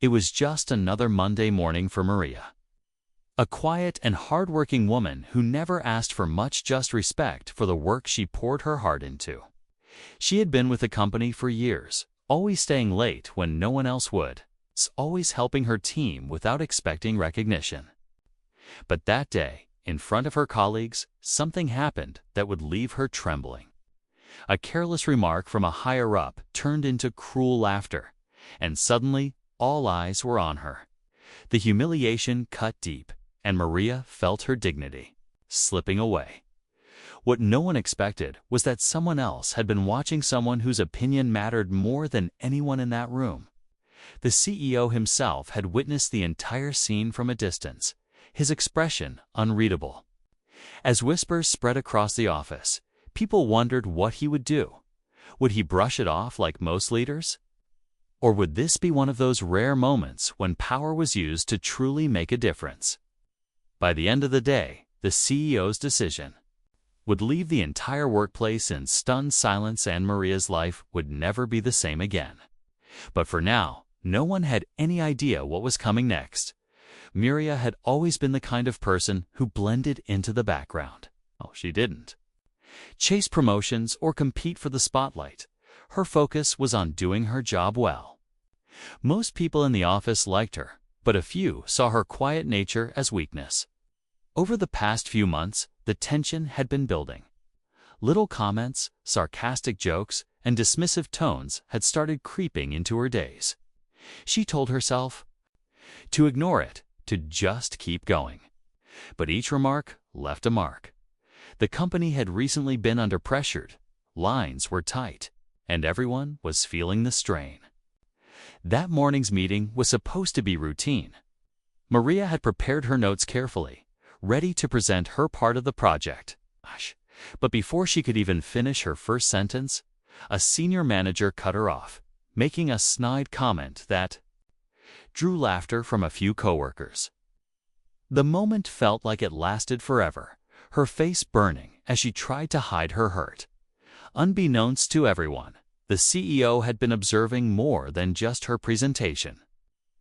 It was just another Monday morning for Maria. A quiet and hard-working woman who never asked for much, just respect for the work she poured her heart into. She had been with the company for years, always staying late when no one else would, always helping her team without expecting recognition. But that day, in front of her colleagues, something happened that would leave her trembling. A careless remark from a higher-up turned into cruel laughter, and suddenly all eyes were on her. The humiliation cut deep, and Maria felt her dignity slipping away. What no one expected was that someone else had been watching, someone whose opinion mattered more than anyone in that room. The CEO himself had witnessed the entire scene from a distance, his expression unreadable. As whispers spread across the office, people wondered what he would do. Would he brush it off like most leaders? Or would this be one of those rare moments when power was used to truly make a difference? By the end of the day, the CEO's decision would leave the entire workplace in stunned silence, and Maria's life would never be the same again. But for now, no one had any idea what was coming next. Maria had always been the kind of person who blended into the background. Oh, she didn't chase promotions or compete for the spotlight. Her focus was on doing her job well. Most people in the office liked her, but a few saw her quiet nature as weakness. Over the past few months, the tension had been building. Little comments, sarcastic jokes, and dismissive tones had started creeping into her days. She told herself to ignore it, to just keep going. But each remark left a mark. The company had recently been under pressure, lines were tight, and everyone was feeling the strain. That morning's meeting was supposed to be routine. Maria had prepared her notes carefully, ready to present her part of the project. But before she could even finish her first sentence, a senior manager cut her off, making a snide comment that drew laughter from a few coworkers. The moment felt like it lasted forever, her face burning as she tried to hide her hurt. Unbeknownst to everyone, the CEO had been observing more than just her presentation.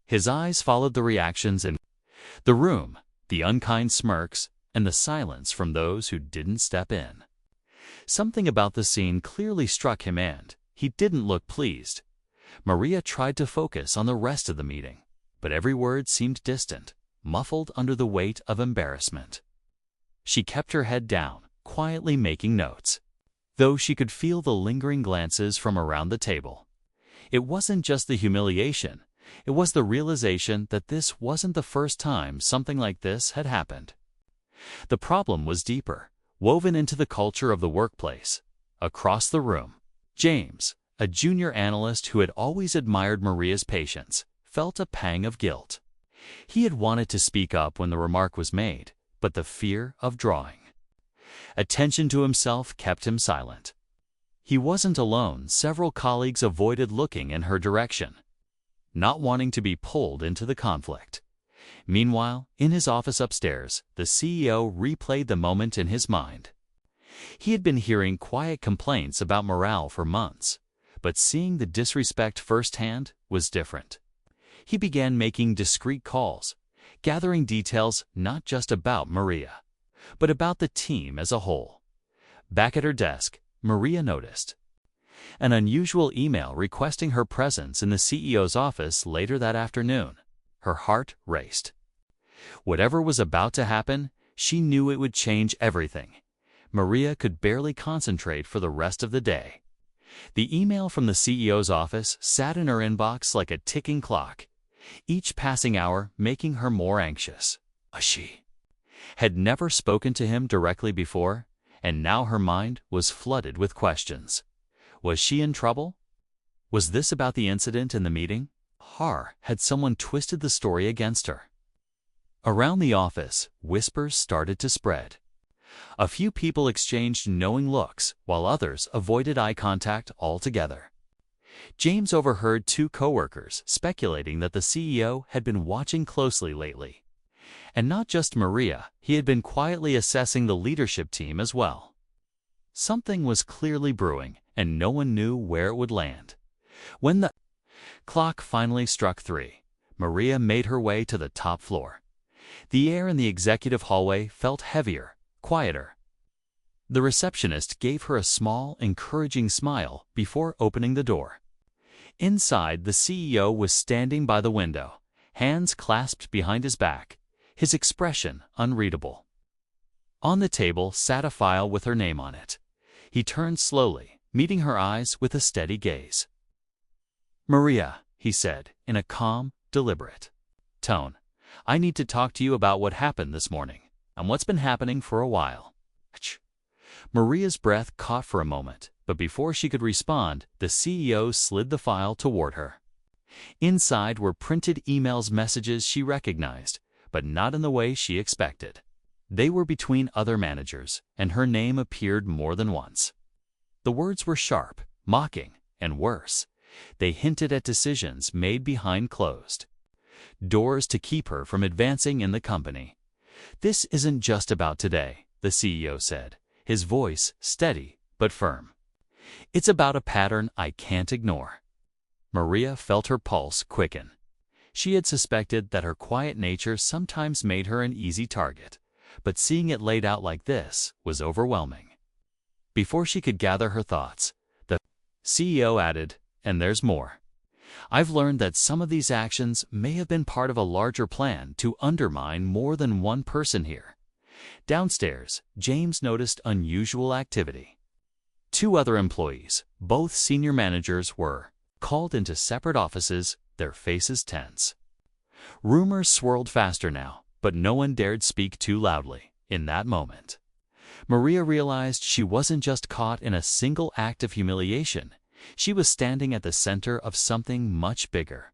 His eyes followed the reactions in the room, the unkind smirks, and the silence from those who didn't step in. Something about the scene clearly struck him, and he didn't look pleased. Maria tried to focus on the rest of the meeting, but every word seemed distant, muffled under the weight of embarrassment. She kept her head down, quietly making notes, though she could feel the lingering glances from around the table. It wasn't just the humiliation, it was the realization that this wasn't the first time something like this had happened. The problem was deeper, woven into the culture of the workplace. Across the room, James, a junior analyst who had always admired Maria's patience, felt a pang of guilt. He had wanted to speak up when the remark was made, but the fear of drawing attention to himself kept him silent. He wasn't alone. Several colleagues avoided looking in her direction, not wanting to be pulled into the conflict. Meanwhile, in his office upstairs, the CEO replayed the moment in his mind. He had been hearing quiet complaints about morale for months, but seeing the disrespect firsthand was different. He began making discreet calls, gathering details not just about Maria, but about the team as a whole. Back at her desk, Maria noticed an unusual email requesting her presence in the CEO's office later that afternoon. Her heart raced. Whatever was about to happen, she knew it would change everything. Maria could barely concentrate for the rest of the day. The email from the CEO's office sat in her inbox like a ticking clock, each passing hour making her more anxious. She had never spoken to him directly before, and now her mind was flooded with questions. Was she in trouble? Was this about the incident in the meeting? Had someone twisted the story against her? Around the office, whispers started to spread. A few people exchanged knowing looks, while others avoided eye contact altogether. James overheard two coworkers speculating that the CEO had been watching closely lately. And not just Maria, he had been quietly assessing the leadership team as well. Something was clearly brewing, and no one knew where it would land. When the clock finally struck 3, Maria made her way to the top floor. The air in the executive hallway felt heavier, quieter. The receptionist gave her a small, encouraging smile before opening the door. Inside, the CEO was standing by the window, hands clasped behind his back, his expression unreadable. On the table sat a file with her name on it. He turned slowly, meeting her eyes with a steady gaze. "Maria," he said, in a calm, deliberate tone, "I need to talk to you about what happened this morning, and what's been happening for a while." Maria's breath caught for a moment, but before she could respond, the CEO slid the file toward her. Inside were printed emails, messages she recognized, but not in the way she expected. They were between other managers, and her name appeared more than once. The words were sharp, mocking, and worse. They hinted at decisions made behind closed doors to keep her from advancing in the company. "This isn't just about today," the CEO said, his voice steady but firm. "It's about a pattern I can't ignore." Maria felt her pulse quicken. She had suspected that her quiet nature sometimes made her an easy target, but seeing it laid out like this was overwhelming. Before she could gather her thoughts, the CEO added, "And there's more. I've learned that some of these actions may have been part of a larger plan to undermine more than one person here." Downstairs, James noticed unusual activity. Two other employees, both senior managers, were called into separate offices, their faces tense. Rumors swirled faster now, but no one dared speak too loudly. In that moment, Maria realized she wasn't just caught in a single act of humiliation. She was standing at the center of something much bigger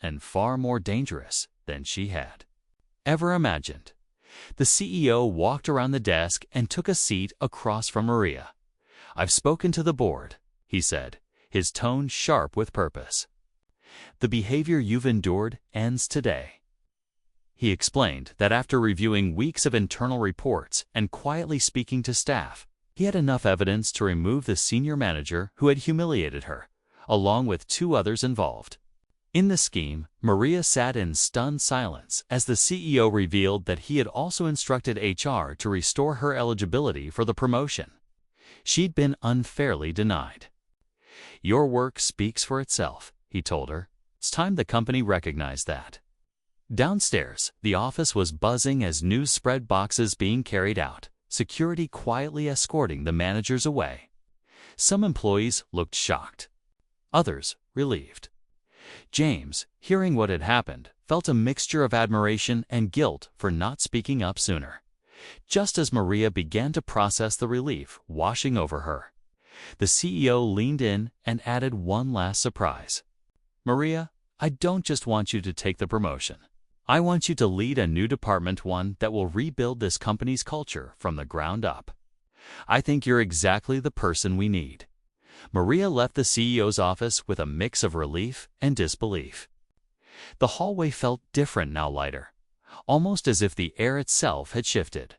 and far more dangerous than she had ever imagined. The CEO walked around the desk and took a seat across from Maria. "I've spoken to the board," he said, his tone sharp with purpose. "The behavior you've endured ends today." He explained that after reviewing weeks of internal reports and quietly speaking to staff, he had enough evidence to remove the senior manager who had humiliated her, along with two others involved. In the scheme, Maria sat in stunned silence as the CEO revealed that he had also instructed HR to restore her eligibility for the promotion. She'd been unfairly denied. "Your work speaks for itself," he told her. "It's time the company recognized that." Downstairs, the office was buzzing as news spread boxes being carried out, security quietly escorting the managers away. Some employees looked shocked, others relieved. James, hearing what had happened, felt a mixture of admiration and guilt for not speaking up sooner. Just as Maria began to process the relief washing over her, the CEO leaned in and added one last surprise. "Maria, I don't just want you to take the promotion. I want you to lead a new department, one that will rebuild this company's culture from the ground up. I think you're exactly the person we need." Maria left the CEO's office with a mix of relief and disbelief. The hallway felt different now, lighter, almost as if the air itself had shifted.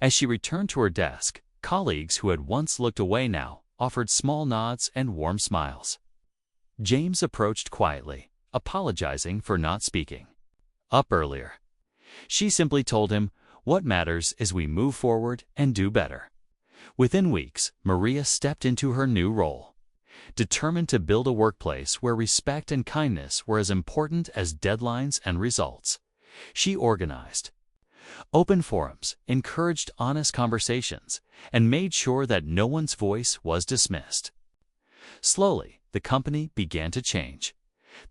As she returned to her desk, colleagues who had once looked away now offered small nods and warm smiles. James approached quietly, apologizing for not speaking up earlier. She simply told him, "What matters is we move forward and do better." Within weeks, Maria stepped into her new role, determined to build a workplace where respect and kindness were as important as deadlines and results. She organized open forums, encouraged honest conversations, and made sure that no one's voice was dismissed. Slowly, the company began to change.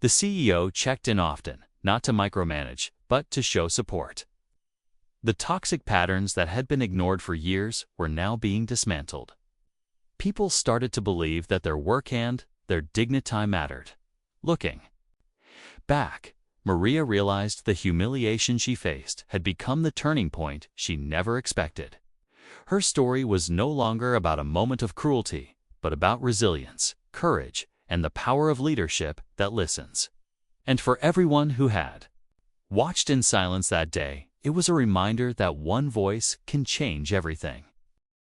The CEO checked in often, not to micromanage, but to show support. The toxic patterns that had been ignored for years were now being dismantled. People started to believe that their work and their dignity mattered. Looking back, Maria realized the humiliation she faced had become the turning point she never expected. Her story was no longer about a moment of cruelty, but about resilience, courage, and the power of leadership that listens. And for everyone who had watched in silence that day, it was a reminder that one voice can change everything.